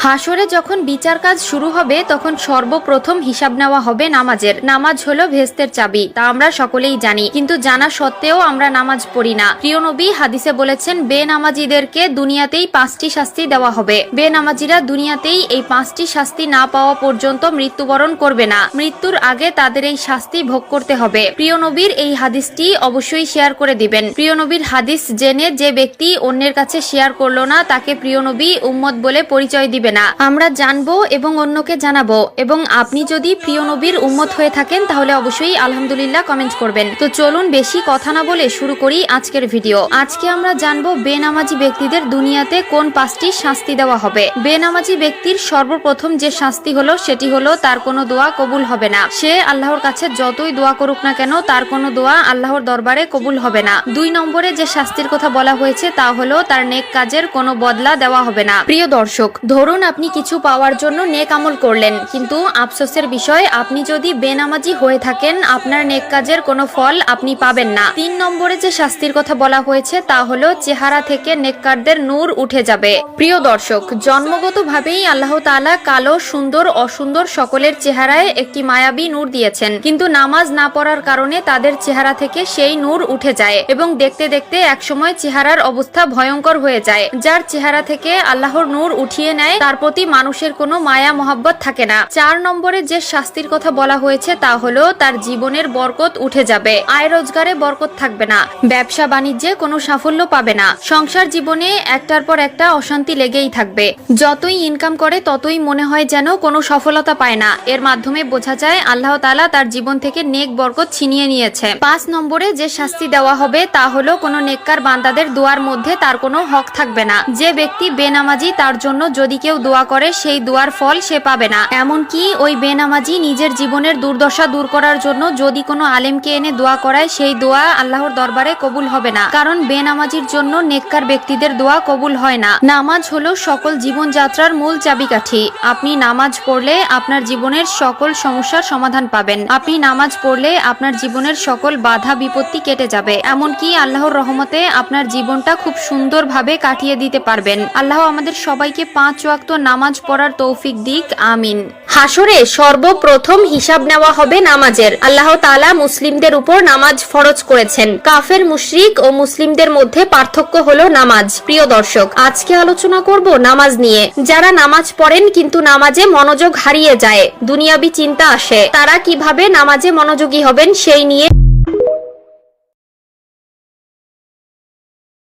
হাসরে যখন বিচার কাজ শুরু হবে তখন সর্বপ্রথম হিসাব নেওয়া হবে নামাজের। নামাজ হলো ভেস্তের চাবি, তা আমরা সকলেই জানি, কিন্তু জানা সত্ত্বেও আমরা নামাজ পড়ি না। প্রিয় নবী হাদিসে বলেছেন, বেনামাজিদেরকে দুনিয়াতেই 5টি শাস্তি দেওয়া হবে। বেনামাজিরা দুনিয়াতেই এই 5টি শাস্তি না পাওয়া পর্যন্ত মৃত্যুবরণ করবে না। মৃত্যুর আগে তাদের এই শাস্তি ভোগ করতে হবে। প্রিয় নবীর এই হাদিসটি অবশ্যই শেয়ার করে দিবেন। প্রিয় নবীর হাদিস জেনে যে ব্যক্তি অন্যের কাছে শেয়ার করলো না, তাকে প্রিয় নবী উম্মত বলে পরিচয় দিবে না। আমরা জানবো এবং অন্যকে জানাবো। এবং আপনি যদি প্রিয় নবীর উম্মত হয়ে থাকেন তাহলে অবশ্যই আলহামদুলিল্লাহ কমেন্ট করবেন। তো চলুন বেশি কথা না বলে শুরু করি আজকের ভিডিও। আজকে আমরা জানবো বেনামাজি ব্যক্তিদের দুনিয়াতে কোন 5টি শাস্তি দেওয়া হবে। বেনামাজি ব্যক্তির সর্বপ্রথম যে শাস্তি হলো সেটি হলো তার কোনো দোয়া কবুল হবে না। সে আল্লাহর কাছে যতই দোয়া করুক না কেন তার কোনো দোয়া আল্লাহর দরবারে কবুল হবে না। 2 নম্বরে যে শাস্তির কথা বলা হয়েছে তা হলো তার নেক কাজের কোনো বদলা দেওয়া হবে না। প্রিয় দর্শক, ধরুন আপনি কিছু পাওয়ার জন্য নেক আমল করলেন, কিন্তু আফসোসের বিষয় আপনি যদি বেনামাজি হয়ে থাকেন আপনার নেক কাজের কোনো ফল আপনি পাবেন না। 3 নম্বরে যে শাস্তির কথা বলা হয়েছে তা হলো চেহারা থেকে নেককারদের নূর উঠে যাবে। প্রিয় দর্শক, জন্মগতভাবেই আল্লাহ তাআলা কালো, সুন্দর, অসুন্দর সকলের চেহারায় একটি মায়াবী নূর দিয়েছেন, কিন্তু নামাজ না পড়ার কারণে তাদের চেহারা থেকে সেই নূর উঠে যায় এবং দেখতে দেখতে একসময় চেহারার অবস্থা ভয়ঙ্কর হয়ে যায়। যার চেহারা থেকে আল্লাহর নূর উঠিয়ে নেয় তার প্রতি মানুষের কোনো মায়া মহব্বত থাকে না। 4 নম্বরে যে শাস্তির কথা বলা হয়েছে তা হলো তার জীবনের বরকত উঠে যাবে। আয় রোজগারে বরকত থাকবে না, ব্যবসা বাণিজ্যে কোনো সাফল্য পাবে না, সংসার জীবনে একটার পর একটা অশান্তি লেগেই থাকবে। যতই ইনকাম করে ততই মনে হয় যেন কোনো সফলতা পায় না। এর মাধ্যমে বোঝা যায় আল্লাহ তাআলা তার জীবন থেকে নেক বরকত ছিনিয়ে নিয়েছে। 5 নম্বরে যে শাস্তি দেওয়া হবে তা হলো কোনো নেককার বান্দাদের দোয়ার মধ্যে তার কোনো হক থাকবে না। যে ব্যক্তি বেনামাজি তার জন্য যদি কেউ দোয়া করে সেই দোয়ার ফল সে পাবে না। এমনকি ওই বেনামাজি নিজের জীবনের দুর্দশা দূর করার জন্য যদি কোনো আলেমকে এনে দোয়া করায় সেই দোয়া আল্লাহর দরবারে কবুল হবে না, কারণ বেনামাজির জন্য নেককার ব্যক্তিদের দোয়া কবুল হয় না। নামাজ হলো সকল জীবনযাত্রার মূল চাবিকাঠি। আপনি নামাজ পড়লে আপনার জীবনের সকল সমস্যার সমাধান পাবেন। আপনি নামাজ পড়লে আপনার জীবনের সকল বাধা বিপত্তি কেটে যাবে। এমনকি আল্লাহর রহমতে আপনার জীবনটা খুব সুন্দরভাবে কাটিয়ে দিতে পারবেন। আল্লাহ আমাদের সবাইকে 5 ওয়াক্ত নামাজ পড়ার তৌফিক দিক, আমিন। হাসরে সর্বপ্রথম হিসাব নেওয়া হবে নামাজের। আল্লাহ তাআলা মুসলিমদের উপর নামাজ ফরজ করেছেন। কাফের, মুশরিক ও মুসলিমদের মধ্যে পার্থক্য হলো নামাজ। প্রিয় দর্শক, আজকে আলোচনা করব নামাজ নিয়ে। যারা নামাজ পড়েন কিন্তু নামাজে মনোযোগ হারিয়ে যায়, দুনিয়াবি চিন্তা আসে, তারা কিভাবে নামাজে মনোযোগী হবেন সেই নিয়ে